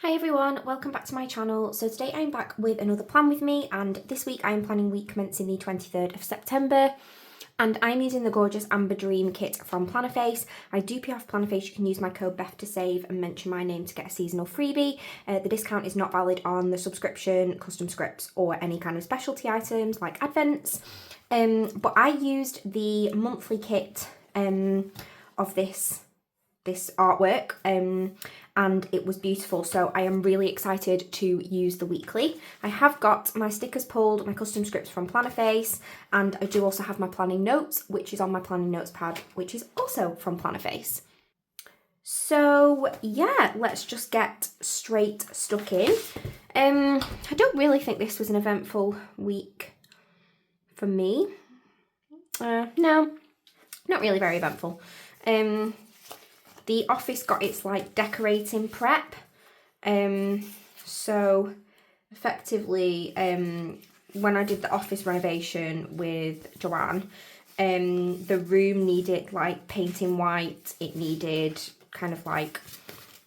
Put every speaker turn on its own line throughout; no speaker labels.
Hi everyone, welcome back to my channel. So today I'm back with another plan with me, and this week I'm planning week commencing the 23rd of September, and I'm using the gorgeous Amber Dream kit from Plannerface. I do pay off Plannerface. You can use my code BETH to save and mention my name to get a seasonal freebie. The discount is not valid on the subscription, custom scripts or any kind of specialty items like advents. But I used the monthly kit of this artwork and it was beautiful, so I am really excited to use the weekly. I have got my stickers pulled, my custom scripts from Plannerface, and I do also have my planning notes, which is on my planning notes pad, which is also from Plannerface. So yeah, let's just get straight stuck in. I don't really think this was an eventful week for me. No, not really very eventful. The office got its like decorating prep, so effectively when I did the office renovation with Joanne, the room needed like painting white. It needed kind of like,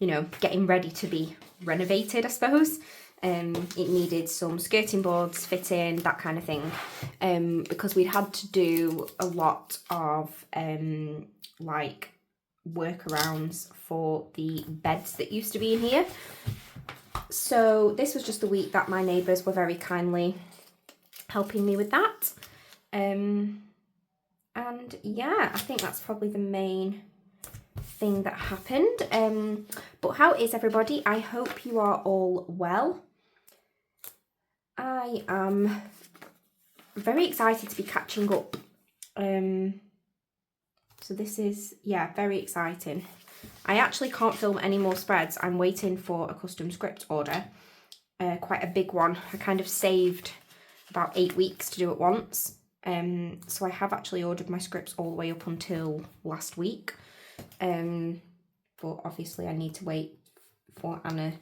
you know, getting ready to be renovated, I suppose. It needed some skirting boards fitting, that kind of thing, because we'd had to do a lot of like workarounds for the beds that used to be in here. So this was just the week that my neighbours were very kindly helping me with that. And yeah, I think that's probably the main thing that happened. But how is everybody? I hope you are all well. I am very excited to be catching up. So this is, yeah, very exciting. I actually can't film any more spreads. I'm waiting for a custom script order, quite a big one. I kind of saved about 8 weeks to do it once. So I have actually ordered my scripts all the way up until last week. But obviously I need to wait for Anna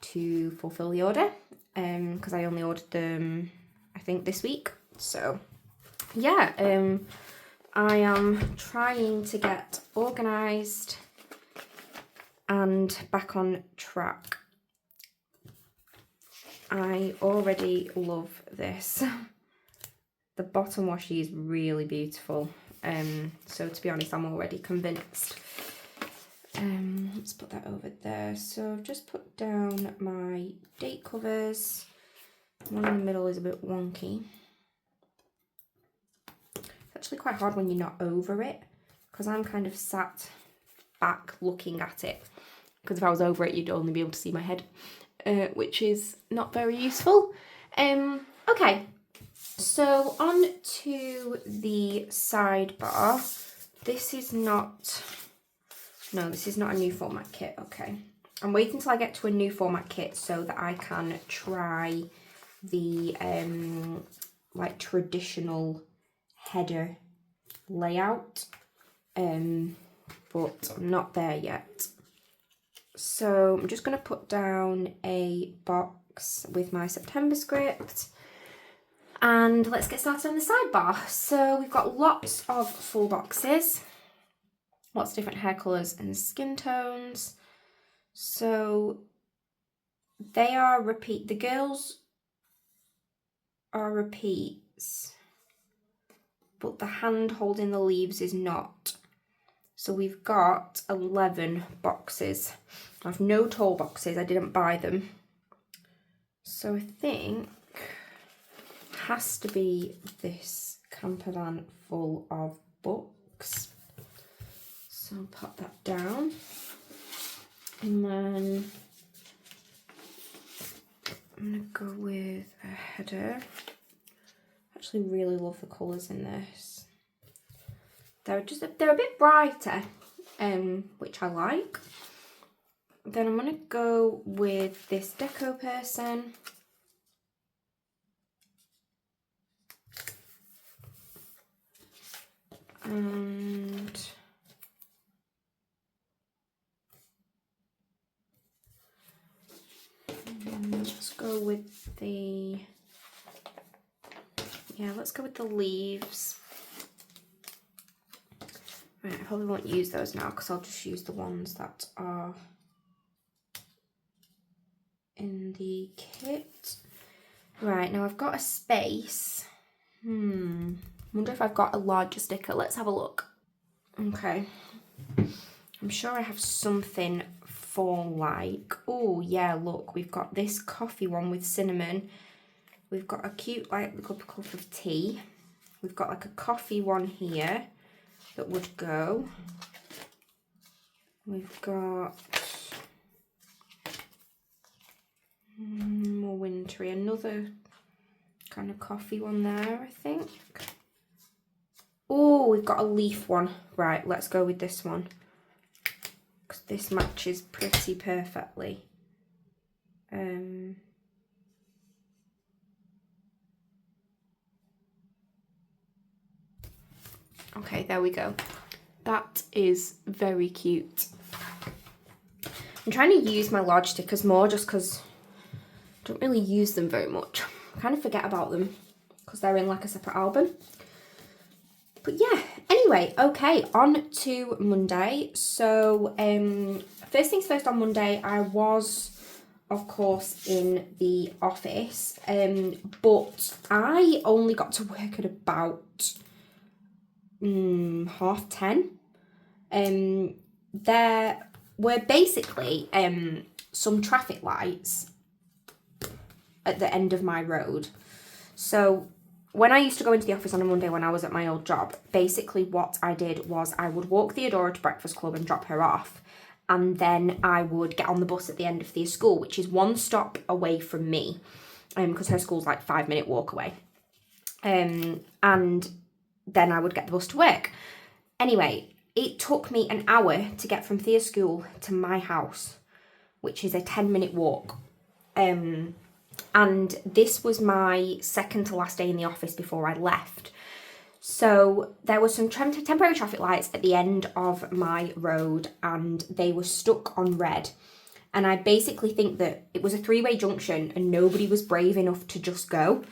to fulfill the order, because I only ordered them, I think, this week. So yeah, I am trying to get organised and back on track. I already love this. The bottom washi is really beautiful. So to be honest, I'm already convinced. Let's put that over there. So I've just put down my date covers. One in the middle is a bit wonky. Actually quite hard when you're not over it, because I'm kind of sat back looking at it, because if I was over it you'd only be able to see my head, which is not very useful. Okay, so on to the sidebar. This is not a new format kit. Okay, I'm waiting till I get to a new format kit so that I can try the like traditional header layout, but I'm not there yet. So I'm just going to put down a box with my September script, and let's get started on the sidebar. So we've got lots of full boxes, lots of different hair colours and skin tones. So they are the girls are repeats, but the hand holding the leaves is not. So we've got 11 boxes. I've no tall boxes, I didn't buy them. So I think it has to be this camper van full of books. So I'll pop that down. And then I'm gonna go with a header. I actually really love the colours in this. They're a bit brighter, which I like. Then I'm gonna go with this deco person. And let's go with the, yeah, let's go with the leaves. Right, I probably won't use those now because I'll just use the ones that are in the kit. Right, now I've got a space. Wonder if I've got a larger sticker. Let's have a look. Okay. I'm sure I have something for like, oh yeah, look, we've got this coffee one with cinnamon. We've got a cute like cup of tea. We've got like a coffee one here that would go. We've got more wintry, another kind of coffee one there, I think. Oh, we've got a leaf one. Right, let's go with this one, because this matches pretty perfectly. Okay, there we go. That is very cute. I'm trying to use my large stickers more just because I don't really use them very much. I kind of forget about them because they're in like a separate album. But yeah, anyway, okay, on to Monday. So first things first, on Monday I was of course in the office, but I only got to work at about 10:30. There were basically some traffic lights at the end of my road. So when I used to go into the office on a Monday when I was at my old job, basically what I did was I would walk Theodora to breakfast club and drop her off, and then I would get on the bus at the end of Thea's school, which is one stop away from me, because her school's like 5-minute walk away. And then I would get the bus to work. Anyway, it took me an hour to get from Thea's school to my house, which is a 10-minute walk. And this was my second to last day in the office before I left. So there were some temporary traffic lights at the end of my road, and they were stuck on red. And I basically think that it was a 3-way junction and nobody was brave enough to just go.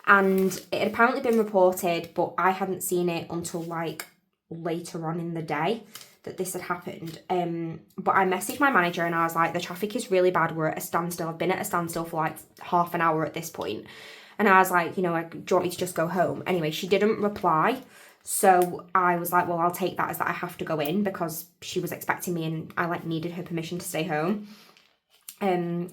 And it had apparently been reported, but I hadn't seen it until like later on in the day that this had happened. But I messaged my manager and I was like, the traffic is really bad. We're at a standstill. I've been at a standstill for like half an hour at this point. And I was like, you know, do you want me to just go home? Anyway, she didn't reply. So I was like, well, I'll take that as that I have to go in, because she was expecting me and I like needed her permission to stay home.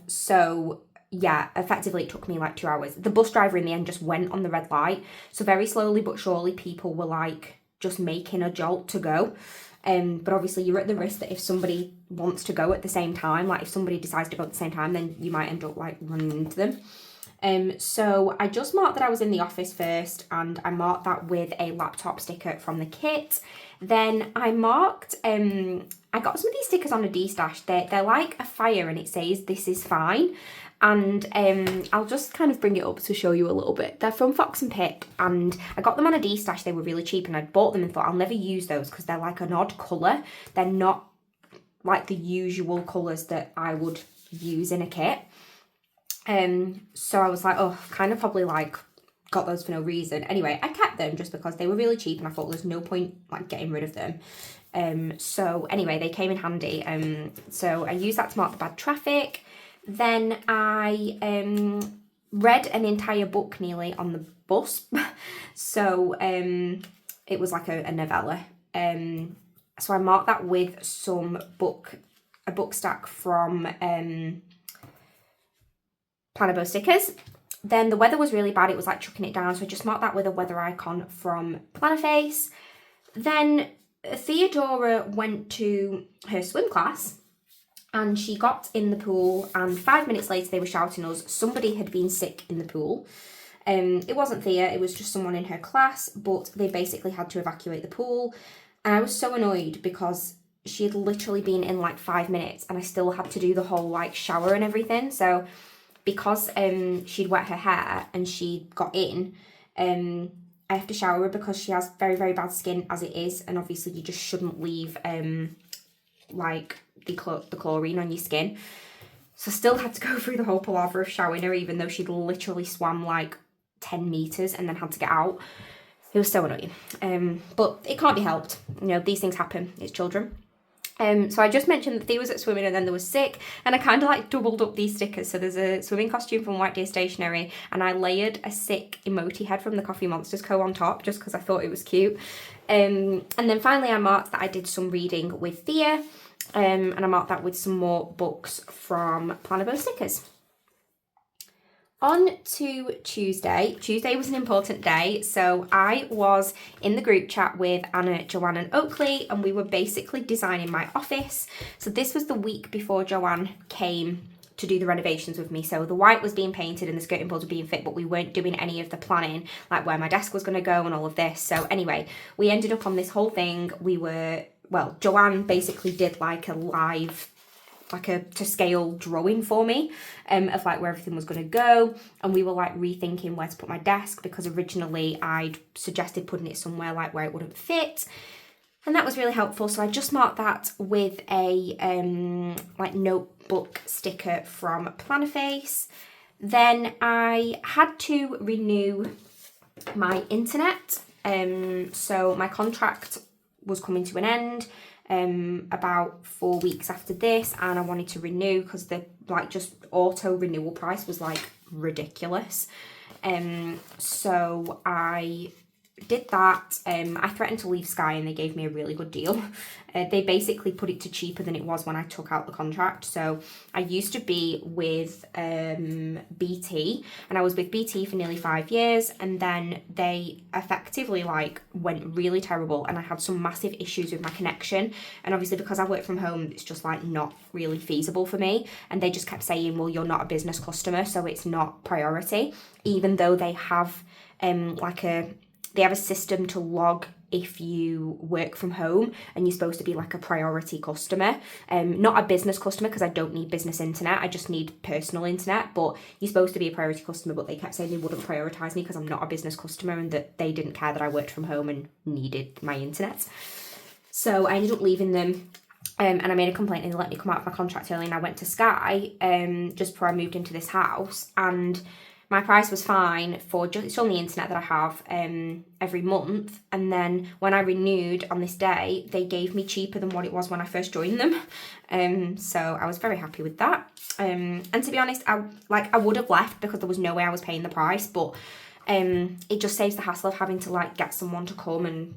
So yeah, effectively it took me like 2 hours. The bus driver in the end just went on the red light. So very slowly but surely people were like just making a jolt to go. But obviously you're at the risk that if somebody wants to go at the same time, like if somebody decides to go at the same time, then you might end up like running into them. So I just marked that I was in the office first, and I marked that with a laptop sticker from the kit. Then I marked, I got some of these stickers on a D-stash. They're like a fire and it says, "This is fine." And I'll just kind of bring it up to show you a little bit. They're from Fox and Pip, and I got them on a D-stash. They were really cheap, and I bought them and thought I'll never use those because they're like an odd colour. They're not like the usual colours that I would use in a kit. So I was like, oh, kind of probably like got those for no reason. Anyway, I kept them just because they were really cheap and I thought there's no point like getting rid of them. So anyway, they came in handy. So I used that to mark the bad traffic. Then I read an entire book nearly on the bus. So it was like a novella. So I marked that with a book stack from Plannerface stickers. Then the weather was really bad. It was like chucking it down. So I just marked that with a weather icon from Plannerface. Then Theodora went to her swim class and she got in the pool, and 5 minutes later they were shouting us somebody had been sick in the pool. It wasn't Thea, it was just someone in her class, but they basically had to evacuate the pool. And I was so annoyed because she had literally been in like 5 minutes and I still had to do the whole like shower and everything. So because she'd wet her hair and she got in, I have to shower her because she has very, very bad skin as it is, and obviously you just shouldn't leave like the chlorine on your skin. So I still had to go through the whole palaver of showering her, even though she'd literally swam like 10 metres and then had to get out. It was so annoying. But it can't be helped. You know, these things happen. It's children. So I just mentioned that Thea was at swimming and then there was sick, and I kind of like doubled up these stickers. So there's a swimming costume from White Deer Stationery, and I layered a sick emoti head from TheCoffeeMonsterzCo on top just because I thought it was cute. And then finally I marked that I did some reading with Thea, and I marked that with some more books from Plannerface stickers. On to Tuesday. Tuesday was an important day, so I was in the group chat with Anna, Joanne and Oakley, and we were basically designing my office. So this was the week before Joanne came to do the renovations with me. So the white was being painted and the skirting boards were being fit, but we weren't doing any of the planning, like where my desk was going to go and all of this. So anyway, we ended up on this whole thing. Well, Joanne basically did like a live, like a to scale drawing for me of like where everything was going to go, and we were like rethinking where to put my desk, because originally I'd suggested putting it somewhere like where it wouldn't fit, and that was really helpful. So I just marked that with a like notebook sticker from Plannerface. Then I had to renew my internet, so my contract was coming to an end about 4 weeks after this, and I wanted to renew because the like just auto renewal price was like ridiculous. So I did that. I threatened to leave Sky and they gave me a really good deal. They basically put it to cheaper than it was when I took out the contract. So I used to be with BT, and I was with BT for nearly 5 years, and then they effectively like went really terrible, and I had some massive issues with my connection, and obviously because I work from home it's just like not really feasible for me, and they just kept saying, well, you're not a business customer, so it's not priority, even though they have they have a system to log if you work from home and you're supposed to be like a priority customer. Not a business customer, because I don't need business internet, I just need personal internet, but you're supposed to be a priority customer, but they kept saying they wouldn't prioritise me because I'm not a business customer, and that they didn't care that I worked from home and needed my internet. So I ended up leaving them. And I made a complaint and they let me come out of my contract early, and I went to Sky just before I moved into this house, and my price was fine for it's on the internet that I have every month, and then when I renewed on this day, they gave me cheaper than what it was when I first joined them. So I was very happy with that. And to be honest, I would have left because there was no way I was paying the price, but it just saves the hassle of having to like get someone to come and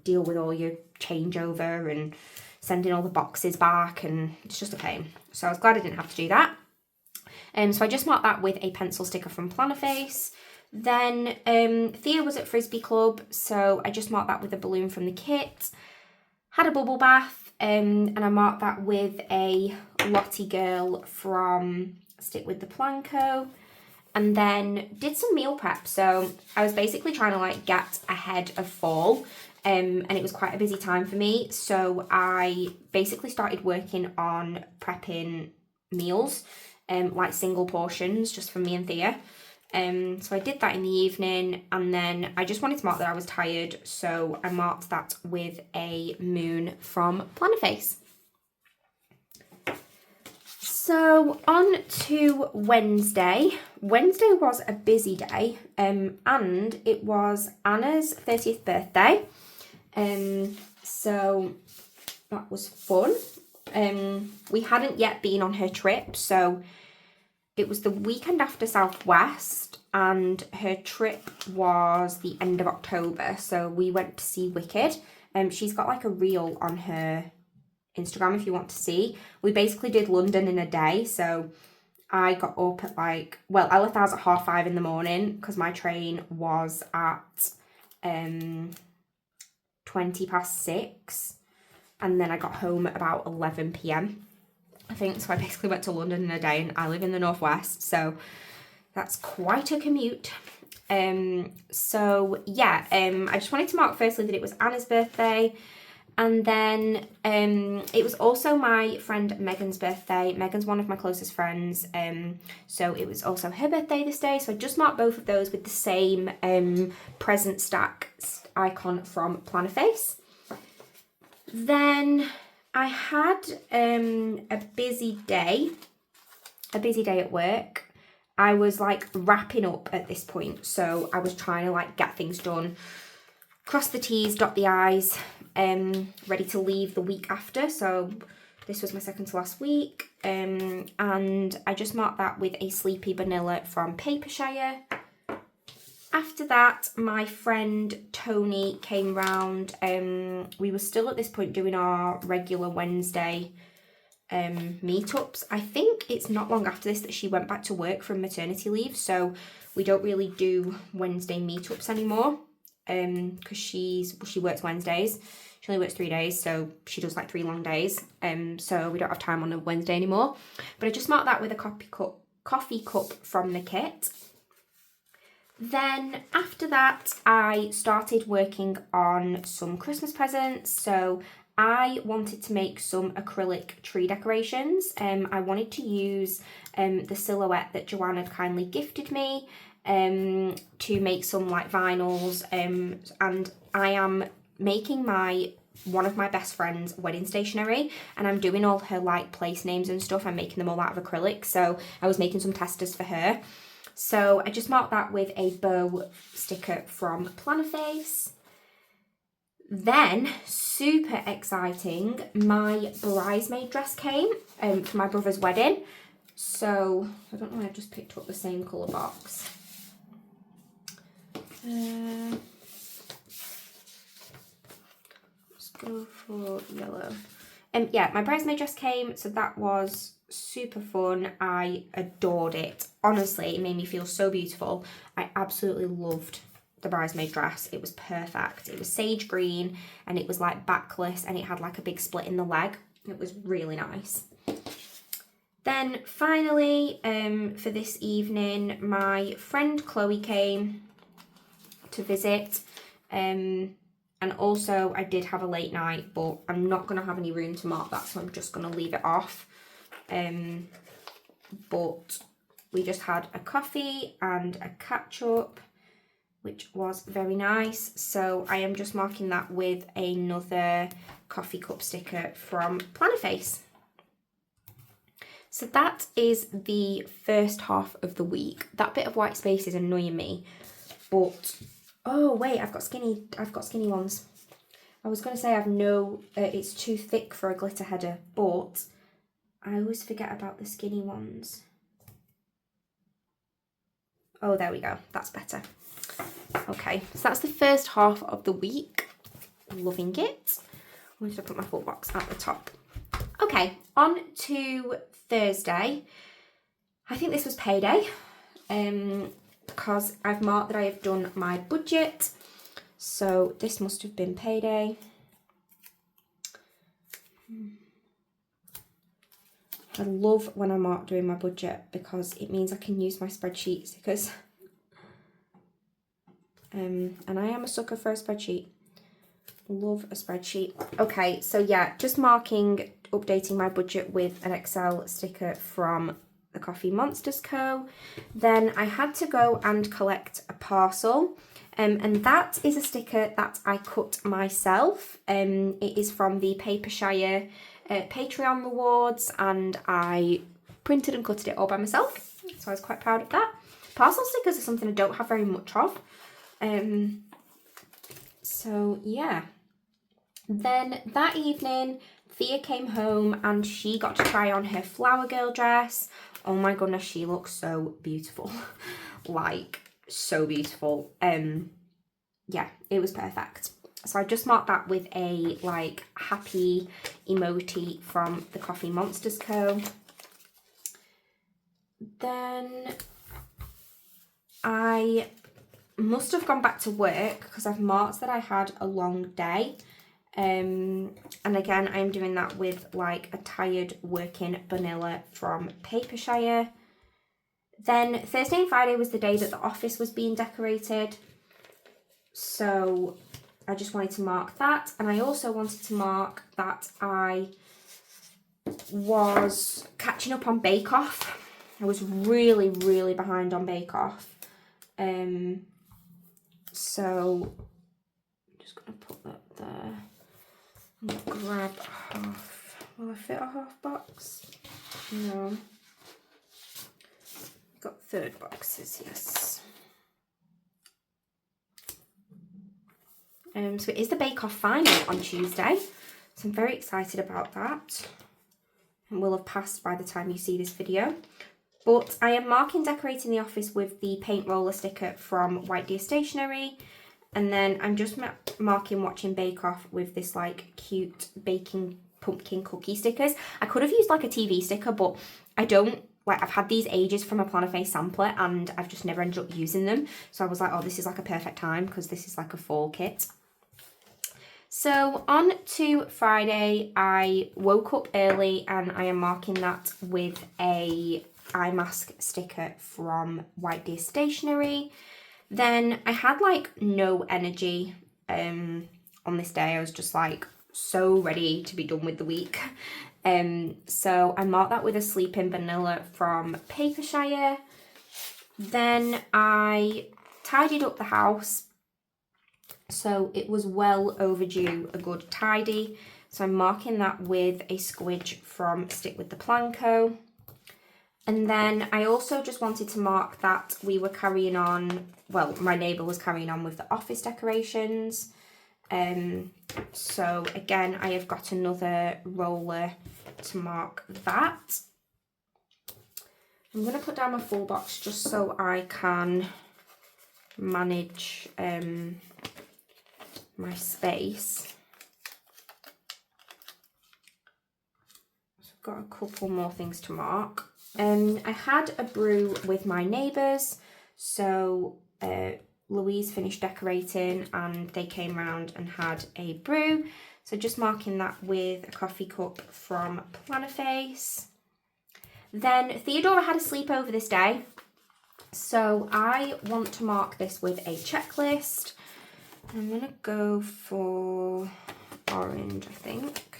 deal with all your changeover and sending all the boxes back, and it's just a pain. So I was glad I didn't have to do that. So I just marked that with a pencil sticker from Plannerface. Then Thea was at Frisbee Club, so I just marked that with a balloon from the kit. Had a bubble bath, and I marked that with a Lottie Girl from Stick with the Planco. And then did some meal prep. So I was basically trying to like get ahead of fall, and it was quite a busy time for me. So I basically started working on prepping meals, like single portions just for me and Thea. So I did that in the evening, and then I just wanted to mark that I was tired, so I marked that with a moon from Plannerface. So on to Wednesday. Wednesday was a busy day, and it was Anna's 30th birthday. So that was fun. We hadn't yet been on her trip, so it was the weekend after Southwest, and her trip was the end of October, so we went to see Wicked. She's got like a reel on her Instagram if you want to see. We basically did London in a day, so I got up at I left the house at 5:30 in the morning because my train was at 6:20, and then I got home at about 11 p.m. I think, so I basically went to London in a day, and I live in the northwest, so that's quite a commute. I just wanted to mark firstly that it was Anna's birthday, and then it was also my friend Megan's birthday. Megan's one of my closest friends, so it was also her birthday this day, so I just marked both of those with the same present stack icon from Plannerface. Then I had a busy day at work. I was like wrapping up at this point, so I was trying to like get things done cross the T's, dot the I's, ready to leave the week after. So this was my second to last week, and I just marked that with a Sleepy Vanilla from Papershire. After that, my friend Tony came round. We were still at this point doing our regular Wednesday meetups. I think it's not long after this that she went back to work from maternity leave, so we don't really do Wednesday meetups anymore, because she works Wednesdays. She only works 3 days, so she does like 3 long days, so we don't have time on a Wednesday anymore. But I just marked that with a coffee cup from the kit. Then after that, I started working on some Christmas presents. So I wanted to make some acrylic tree decorations. I wanted to use the silhouette that Joanne had kindly gifted me to make some like vinyls, and I am making one of my best friend's wedding stationery, and I'm doing all her like place names and stuff. I'm making them all out of acrylic, so I was making some testers for her. So I just marked that with a bow sticker from Plannerface. Then, super exciting, my bridesmaid dress came for my brother's wedding. So, I don't know why I've just picked up the same colour box. Let's go for yellow. Yeah, my bridesmaid dress came, so that was super fun. I adored it. Honestly, it made me feel so beautiful. I absolutely loved the bridesmaid dress. It was perfect. It was sage green, and it was like backless, and it had like a big split in the leg. It was really nice. Then finally, for this evening, my friend Chloe came to visit, and also I did have a late night, but I'm not going to have any room to mark that, so I'm just going to leave it off. But we just had a coffee and a catch-up, which was very nice. So I am just marking that with another coffee cup sticker from Plannerface. So that is the first half of the week. That bit of white space is annoying me, but oh wait, I've got skinny ones. I was going to say it's too thick for a glitter header, but I always forget about the skinny ones. Oh, there we go. That's better. Okay, so that's the first half of the week. Loving it. I'm going to put my full box at the top. Okay, on to Thursday. I think this was payday, because I've marked that I have done my budget. So this must have been payday. I love when I mark doing my budget because it means I can use my spreadsheet stickers. And I am a sucker for a spreadsheet. Love a spreadsheet. Okay, so yeah, just updating my budget with an Excel sticker from TheCoffeeMonsterzCo. Then I had to go and collect a parcel. And that is a sticker that I cut myself. It is from the Papershire Patreon rewards, and I printed and cut it all by myself, so I was quite proud of that. Parcel stickers are something I don't have very much of, so yeah. Then that evening, Thea came home and she got to try on her flower girl dress. Oh my goodness, she looks so beautiful. Like, so beautiful. Yeah, it was perfect. So I just marked that with a like happy emoti from TheCoffeeMonsterzCo. Then I must have gone back to work because I've marked that I had a long day. And again, I'm doing that with like a tired working vanilla from Papershire. Then Thursday and Friday was the day that the office was being decorated. So I just wanted to mark that. And I also wanted to mark that I was catching up on Bake Off. I was really, really behind on Bake Off. So I'm just going to put that there. I'm going to grab half. Will I fit a half box? No. Got third boxes, yes. So it is the Bake Off final on Tuesday. So I'm very excited about that. And will have passed by the time you see this video. But I am marking decorating the office with the paint roller sticker from White Deer Stationery. And then I'm just marking watching Bake Off with this like cute baking pumpkin cookie stickers. I could have used like a TV sticker, but I don't. Like, I've had these ages from a Plannerface sampler and I've just never ended up using them. So I was like, oh, this is like a perfect time because this is like a fall kit. So on to Friday, I woke up early and I am marking that with a eye mask sticker from White Deer Stationery. Then I had like no energy on this day. I was just like so ready to be done with the week. So I marked that with a Sleeping Vanilla from Papershire. Then I tidied up the house. So it was well overdue a good tidy. So I'm marking that with a squidge from Stick with the Planco. And then I also just wanted to mark that we were carrying on, well, my neighbour was carrying on with the office decorations. So again, I have got another roller to mark that. I'm going to put down my full box just so I can manage my space. So I've got a couple more things to mark. I had a brew with my neighbours, so Louise finished decorating and they came round and had a brew. So just marking that with a coffee cup from Plannerface. Then Theodora had a sleepover this day. So I want to mark this with a checklist. I'm going to go for orange, I think.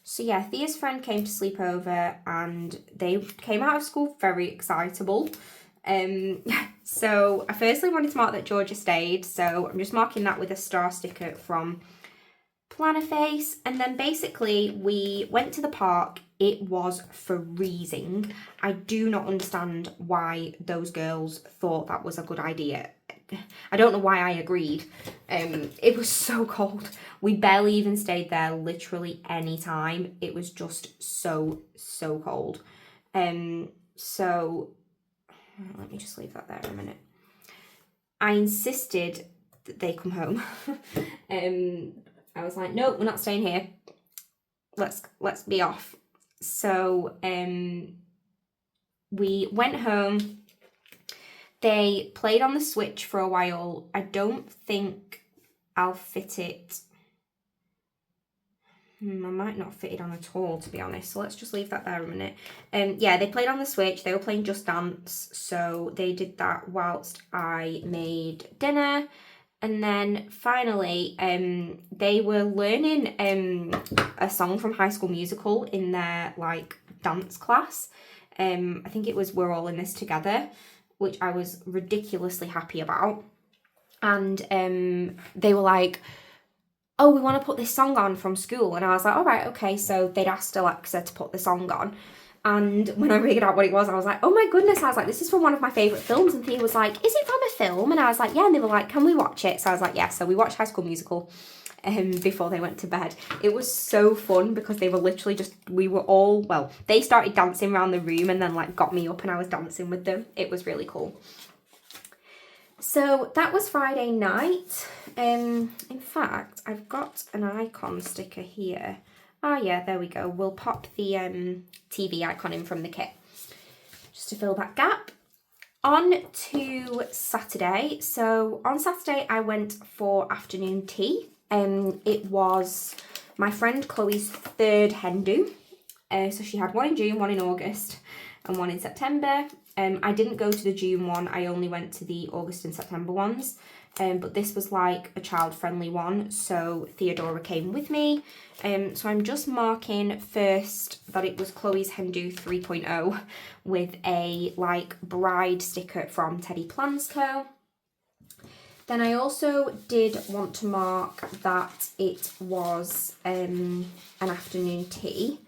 So yeah, Thea's friend came to sleep over and they came out of school very excitable. So I firstly wanted to mark that Georgia stayed, so I'm just marking that with a star sticker from Plannerface. And then basically we went to the park. It was freezing. I do not understand why those girls thought that was a good idea. I don't know why I agreed. It was so cold. We barely even stayed there literally any time. It was just so cold. So let me just leave that there a minute. I insisted that they come home. I was like, no, we're not staying here. Let's be off. So we went home. They played on the Switch for a while. I don't think I'll fit it. I might not fit it on at all, to be honest. So let's just leave that there a minute. Yeah, they played on the Switch. They were playing Just Dance. So they did that whilst I made dinner. And then finally, they were learning a song from High School Musical in their like dance class. I think it was We're All in This Together, which I was ridiculously happy about. And they were like, oh, we want to put this song on from school. And I was like, all right, okay. So they'd asked Alexa to put the song on. And when I figured out what it was, I was like, oh my goodness. I was like, this is from one of my favourite films. And Thea was like, is it from a film? And I was like, yeah. And they were like, can we watch it? So I was like, yeah. So we watched High School Musical before they went to bed. It was so fun because they were literally just, we were all, well, they started dancing around the room and then like got me up and I was dancing with them. It was really cool. So that was Friday night. In fact, I've got an icon sticker here. Ah, yeah, there we go. We'll pop the TV icon in from the kit just to fill that gap. On to Saturday. So on Saturday, I went for afternoon tea. It was my friend Chloe's third hen do. So she had one in June, one in August, and one in September. I didn't go to the June one. I only went to the August and September ones. But this was like a child-friendly one, so Theodora came with me. So I'm just marking first that it was Chloe's Hen Do 3.0 with a like bride sticker from TheCoffeeMonsterzCo. Then I also did want to mark that it was an afternoon tea.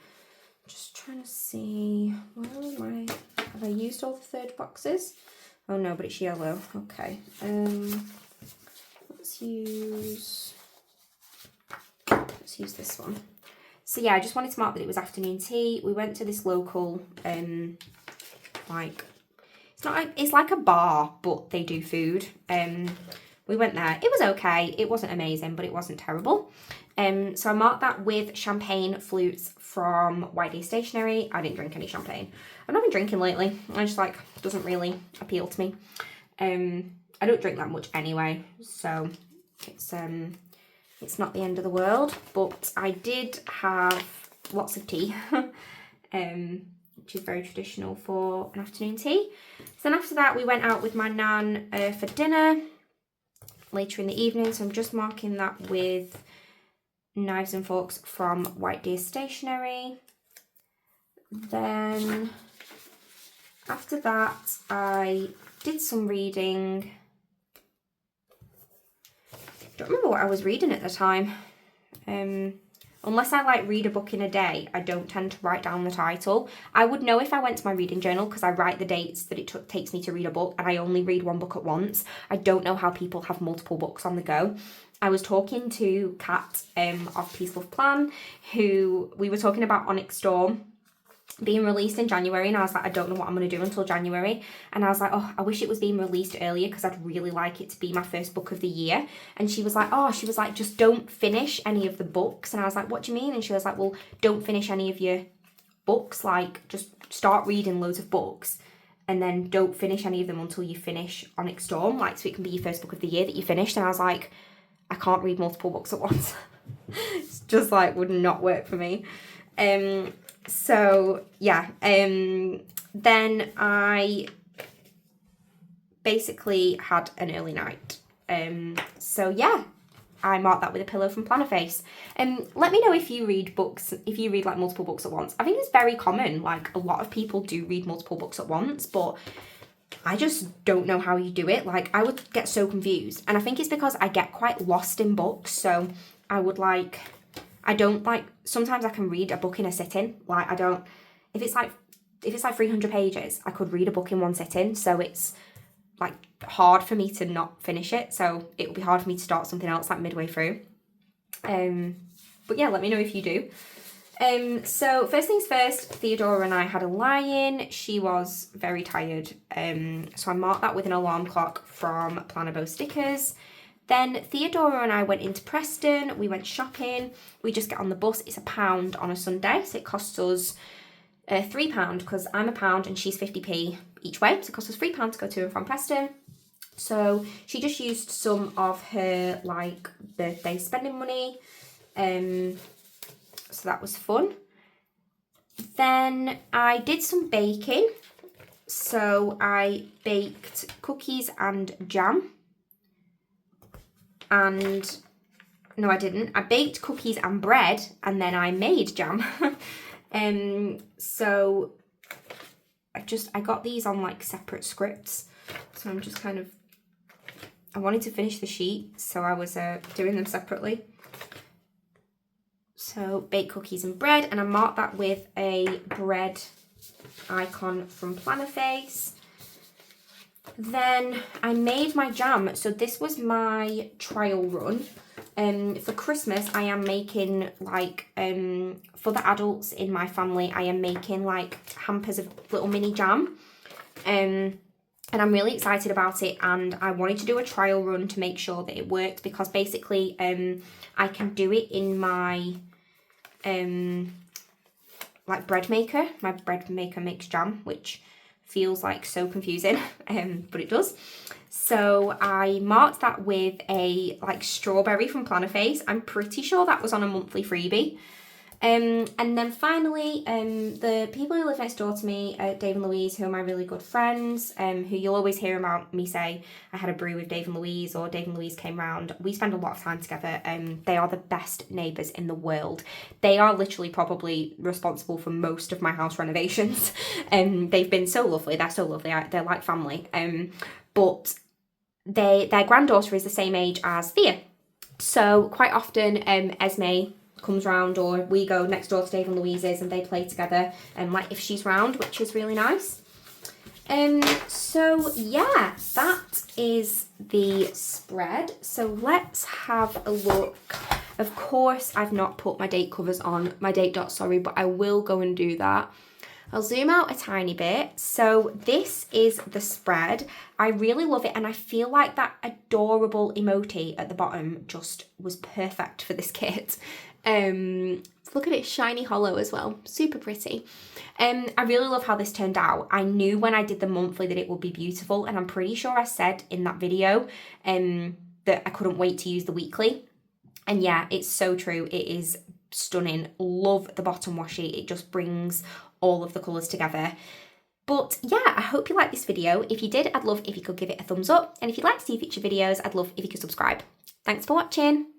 Just trying to see, where am I? Have I used all the third boxes? Oh no, but it's yellow. Okay. let's use this one. So yeah, I just wanted to mark that it was afternoon tea. We went to this local, like, it's like a bar, but they do food. We went there. It was okay. It wasn't amazing, but it wasn't terrible. So I marked that with champagne flutes from White Day Stationery. I didn't drink any champagne. I've not been drinking lately. I just like, doesn't really appeal to me. I don't drink that much anyway, so it's not the end of the world. But I did have lots of tea, which is very traditional for an afternoon tea. So then after that, we went out with my nan for dinner later in the evening. So I'm just marking that with knives and forks from White Deer Stationery. Then after that, I did some reading. Don't remember what I was reading at the time. Unless I like read a book in a day, I don't tend to write down the title. I would know if I went to my reading journal because I write the dates that it takes me to read a book, and I only read one book at once. I don't know how people have multiple books on the go. I was talking to Kat of Peace Love Plan, who we were talking about Onyx Storm being released in January, and I was like, I don't know what I'm going to do until January. And I was like, oh, I wish it was being released earlier because I'd really like it to be my first book of the year. And she was like, just don't finish any of the books. And I was like, what do you mean? And she was like, well, don't finish any of your books, like just start reading loads of books and then don't finish any of them until you finish Onyx Storm, like, so it can be your first book of the year that you finished. And I was like, I can't read multiple books at once. It's just like would not work for me. So yeah, then I basically had an early night. So yeah, I marked that with a pillow from Plannerface. Let me know if you read books, if you read like multiple books at once. I think it's very common, like a lot of people do read multiple books at once, but I just don't know how you do it. Like, I would get so confused. And I think it's because I get quite lost in books. So I would like, I don't like, sometimes I can read a book in a sitting. Like, I don't, if it's like 300 pages, I could read a book in one sitting. So it's like hard for me to not finish it. So it would be hard for me to start something else like midway through. But yeah, let me know if you do. So first things first, Theodora and I had a lie-in. She was very tired. So I marked that with an alarm clock from Planner Bow Stickers. Then Theodora and I went into Preston. We went shopping. We just get on the bus. It's £1 on a Sunday. So it costs us £3 because I'm £1 and she's 50p each way. So it costs us £3 to go to and from Preston. So she just used some of her like birthday spending money. So that was fun. Then I did some baking. So I baked cookies and jam. And no, I didn't. I baked cookies and bread and then I made jam. So I got these on like separate scripts. So I'm just kind of, I wanted to finish the sheet, so I was doing them separately. So baked cookies and bread, and I marked that with a bread icon from Plannerface. Then I made my jam. So this was my trial run. For Christmas, I am making like, for the adults in my family, I am making like hampers of little mini jam. And I'm really excited about it, and I wanted to do a trial run to make sure that it worked because basically I can do it in my like bread maker. My bread maker makes jam, which feels like so confusing, but it does. So I marked that with a like strawberry from Plannerface. I'm pretty sure that was on a monthly freebie. And then finally, the people who live next door to me, Dave and Louise, who are my really good friends, who you'll always hear about me say, I had a brew with Dave and Louise, or Dave and Louise came round. We spend a lot of time together. They are the best neighbours in the world. They are literally probably responsible for most of my house renovations. They've been so lovely. They're so lovely. They're like family. But their granddaughter is the same age as Thea. So quite often, Esme comes round, or we go next door to Dave and Louise's and they play together, and like if she's round, which is really nice. So yeah, that is the spread. So let's have a look. Of course, I've not put my date covers on, my date dots, sorry, but I will go and do that. I'll zoom out a tiny bit. So this is the spread. I really love it, and I feel like that adorable emoji at the bottom just was perfect for this kit. Look at it, shiny hollow as well, super pretty. I really love how this turned out. I knew when I did the monthly that it would be beautiful, and I'm pretty sure I said in that video that I couldn't wait to use the weekly. And yeah, it's so true. It is stunning. Love the bottom washi. It just brings all of the colours together. But yeah, I hope you liked this video. If you did, I'd love if you could give it a thumbs up. And if you'd like to see future videos, I'd love if you could subscribe. Thanks for watching.